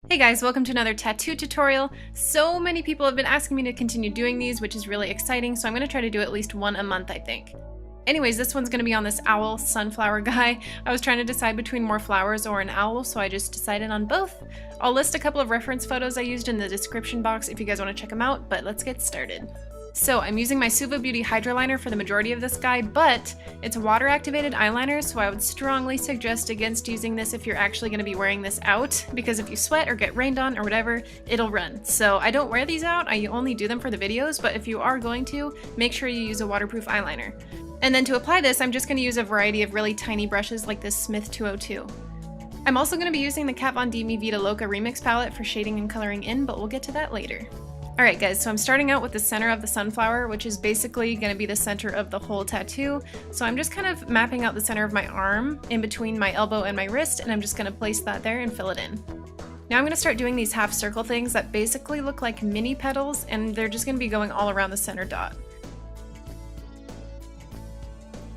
Hey guys, welcome to another tattoo tutorial. So many people have been asking me to continue doing these, which is really exciting, so I'm going to try to do at least one a month, I think. Anyways, this one's going to be on this owl sunflower guy. I was trying to decide between more flowers or an owl, so I just decided on both. I'll list a couple of reference photos I used in the description box if you guys want to check them out, but let's get started. So I'm using my Suva Beauty Hydra Liner for the majority of this guy, but it's a water activated eyeliner, so I would strongly suggest against using this if you're actually going to be wearing this out, because if you sweat or get rained on or whatever, it'll run. So I don't wear these out, I only do them for the videos, but if you are going to, make sure you use a waterproof eyeliner. And then to apply this, I'm just going to use a variety of really tiny brushes like this Smith 202. I'm also going to be using the Kat Von D Mi Vida Loca Remix palette for shading and coloring in, but we'll get to that later. Alright guys, so I'm starting out with the center of the sunflower, which is basically going to be the center of the whole tattoo. So I'm just kind of mapping out the center of my arm in between my elbow and my wrist, and I'm just going to place that there and fill it in. Now I'm going to start doing these half circle things that basically look like mini petals, and they're just going to be going all around the center dot.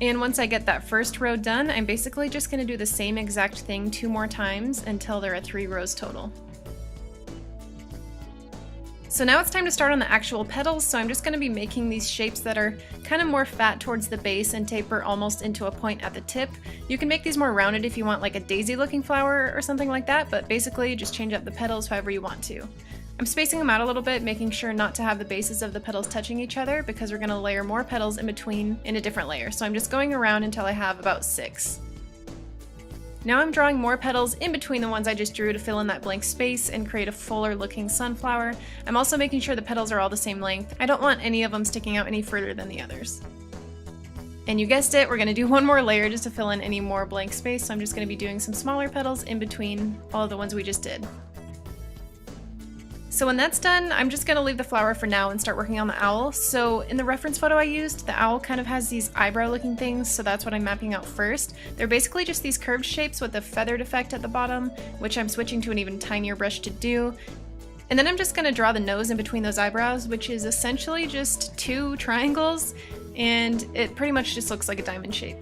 And once I get that first row done, I'm basically just going to do the same exact thing 2 more times until there are 3 rows total. So now it's time to start on the actual petals, so I'm just going to be making these shapes that are kind of more fat towards the base and taper almost into a point at the tip. You can make these more rounded if you want like a daisy looking flower or something like that, but basically just change up the petals however you want to. I'm spacing them out a little bit, making sure not to have the bases of the petals touching each other because we're going to layer more petals in between in a different layer. So I'm just going around until I have about 6. Now I'm drawing more petals in between the ones I just drew to fill in that blank space and create a fuller looking sunflower. I'm also making sure the petals are all the same length. I don't want any of them sticking out any further than the others. And you guessed it, we're going to do one more layer just to fill in any more blank space, so I'm just going to be doing some smaller petals in between all of the ones we just did. So when that's done, I'm just going to leave the flower for now and start working on the owl. So in the reference photo I used, the owl kind of has these eyebrow looking things, so that's what I'm mapping out first. They're basically just these curved shapes with a feathered effect at the bottom, which I'm switching to an even tinier brush to do. And then I'm just going to draw the nose in between those eyebrows, which is essentially just 2 triangles, and it pretty much just looks like a diamond shape.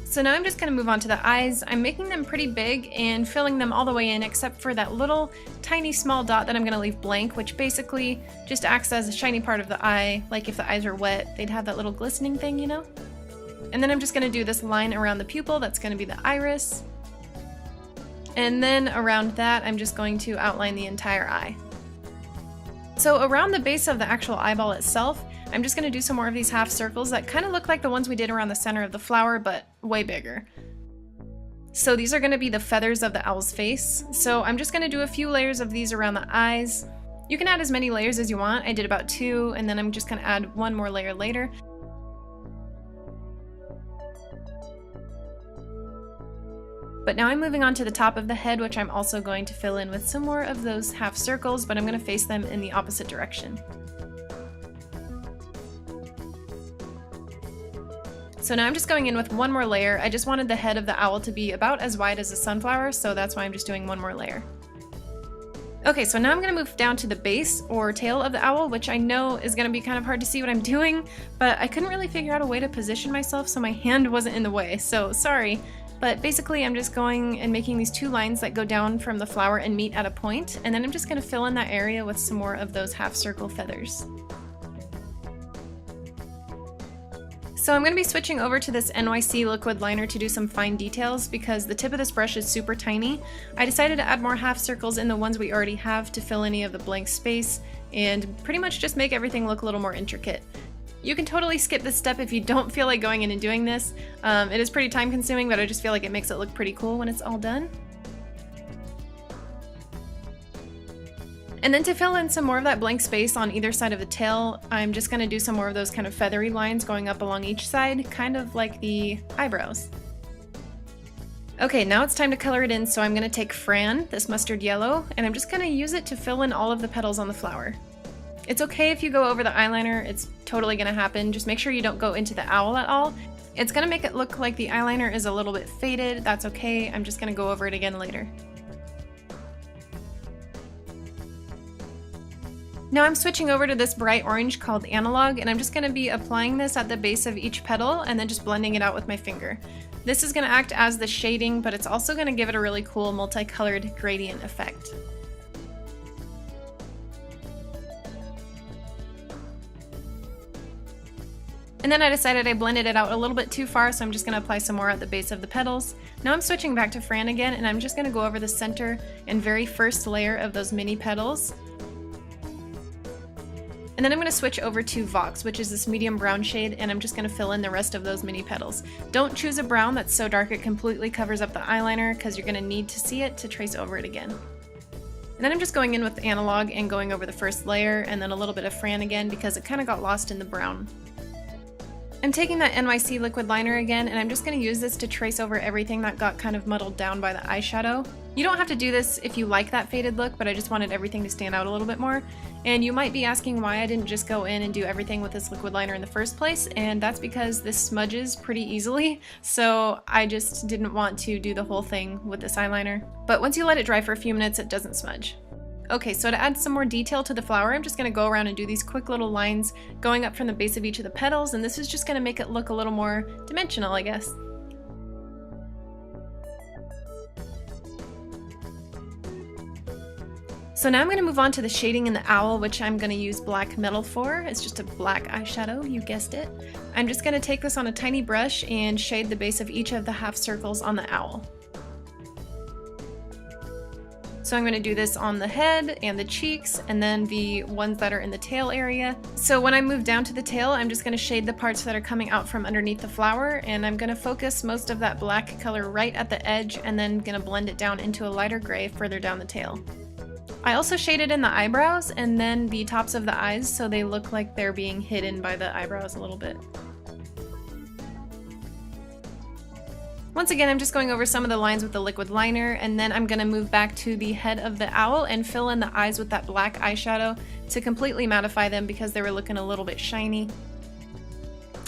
So now I'm just going to move on to the eyes. I'm making them pretty big and filling them all the way in except for that little tiny small dot that I'm going to leave blank, which basically just acts as a shiny part of the eye. Like if the eyes are wet, they'd have that little glistening thing, you know? And then I'm just going to do this line around the pupil, that's going to be the iris. And then around that, I'm just going to outline the entire eye. So around the base of the actual eyeball itself, I'm just going to do some more of these half circles that kind of look like the ones we did around the center of the flower, but way bigger. So these are going to be the feathers of the owl's face. So I'm just going to do a few layers of these around the eyes. You can add as many layers as you want. I did about 2, and then I'm just going to add 1 more layer later. But now I'm moving on to the top of the head, which I'm also going to fill in with some more of those half circles, but I'm going to face them in the opposite direction. So now I'm just going in with 1 more layer. I just wanted the head of the owl to be about as wide as a sunflower, so that's why I'm just doing 1 more layer. Okay, so now I'm going to move down to the base or tail of the owl, which I know is going to be kind of hard to see what I'm doing, but I couldn't really figure out a way to position myself so my hand wasn't in the way, so sorry. But basically I'm just going and making these 2 lines that go down from the flower and meet at a point, and then I'm just going to fill in that area with some more of those half circle feathers. So I'm going to be switching over to this NYC liquid liner to do some fine details because the tip of this brush is super tiny. I decided to add more half circles in the ones we already have to fill any of the blank space and pretty much just make everything look a little more intricate. You can totally skip this step if you don't feel like going in and doing this. It is pretty time consuming, but I just feel like it makes it look pretty cool when it's all done. And then to fill in some more of that blank space on either side of the tail, I'm just going to do some more of those kind of feathery lines going up along each side, kind of like the eyebrows. Okay, now it's time to color it in, so I'm going to take Fran, this mustard yellow, and I'm just going to use it to fill in all of the petals on the flower. It's okay if you go over the eyeliner, it's totally going to happen, just make sure you don't go into the owl at all. It's going to make it look like the eyeliner is a little bit faded, that's okay, I'm just going to go over it again later. Now I'm switching over to this bright orange called Analog, and I'm just going to be applying this at the base of each petal and then just blending it out with my finger. This is going to act as the shading, but it's also going to give it a really cool multicolored gradient effect. And then I decided I blended it out a little bit too far, so I'm just going to apply some more at the base of the petals. Now I'm switching back to Fran again, and I'm just going to go over the center and very first layer of those mini petals. And then I'm going to switch over to Vox, which is this medium brown shade, and I'm just going to fill in the rest of those mini petals. Don't choose a brown that's so dark it completely covers up the eyeliner, because you're going to need to see it to trace over it again. And then I'm just going in with Analog and going over the first layer, and then a little bit of Fran again, because it kind of got lost in the brown. I'm taking that NYC liquid liner again, and I'm just going to use this to trace over everything that got kind of muddled down by the eyeshadow. You don't have to do this if you like that faded look, but I just wanted everything to stand out a little bit more. And you might be asking why I didn't just go in and do everything with this liquid liner in the first place, and that's because this smudges pretty easily, so I just didn't want to do the whole thing with this eyeliner. But once you let it dry for a few minutes, it doesn't smudge. Okay, so to add some more detail to the flower, I'm just going to go around and do these quick little lines going up from the base of each of the petals, and this is just going to make it look a little more dimensional, I guess. So now I'm going to move on to the shading in the owl, which I'm going to use black metal for. It's just a black eyeshadow, you guessed it. I'm just going to take this on a tiny brush and shade the base of each of the half circles on the owl. So I'm going to do this on the head and the cheeks and then the ones that are in the tail area. So when I move down to the tail, I'm just going to shade the parts that are coming out from underneath the flower, and I'm going to focus most of that black color right at the edge and then going to blend it down into a lighter gray further down the tail. I also shaded in the eyebrows and then the tops of the eyes so they look like they're being hidden by the eyebrows a little bit. Once again, I'm just going over some of the lines with the liquid liner, and then I'm going to move back to the head of the owl and fill in the eyes with that black eyeshadow to completely mattify them because they were looking a little bit shiny.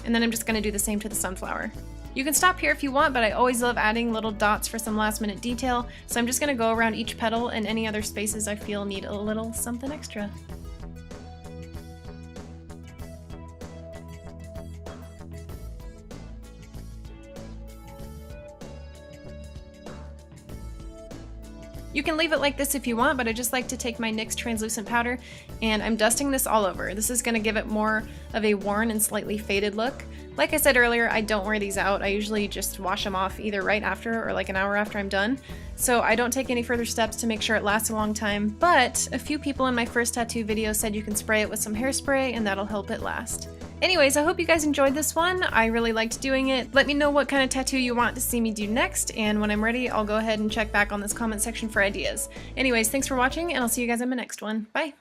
And then I'm just going to do the same to the sunflower. You can stop here if you want, but I always love adding little dots for some last minute detail, so I'm just going to go around each petal and any other spaces I feel need a little something extra. You can leave it like this if you want, but I just like to take my NYX translucent powder and I'm dusting this all over. This is going to give it more of a worn and slightly faded look. Like I said earlier, I don't wear these out. I usually just wash them off either right after or like an hour after I'm done. So I don't take any further steps to make sure it lasts a long time, but a few people in my first tattoo video said you can spray it with some hairspray and that'll help it last. Anyways, I hope you guys enjoyed this one. I really liked doing it. Let me know what kind of tattoo you want to see me do next, and when I'm ready, I'll go ahead and check back on this comment section for ideas. Anyways, thanks for watching, and I'll see you guys in my next one. Bye!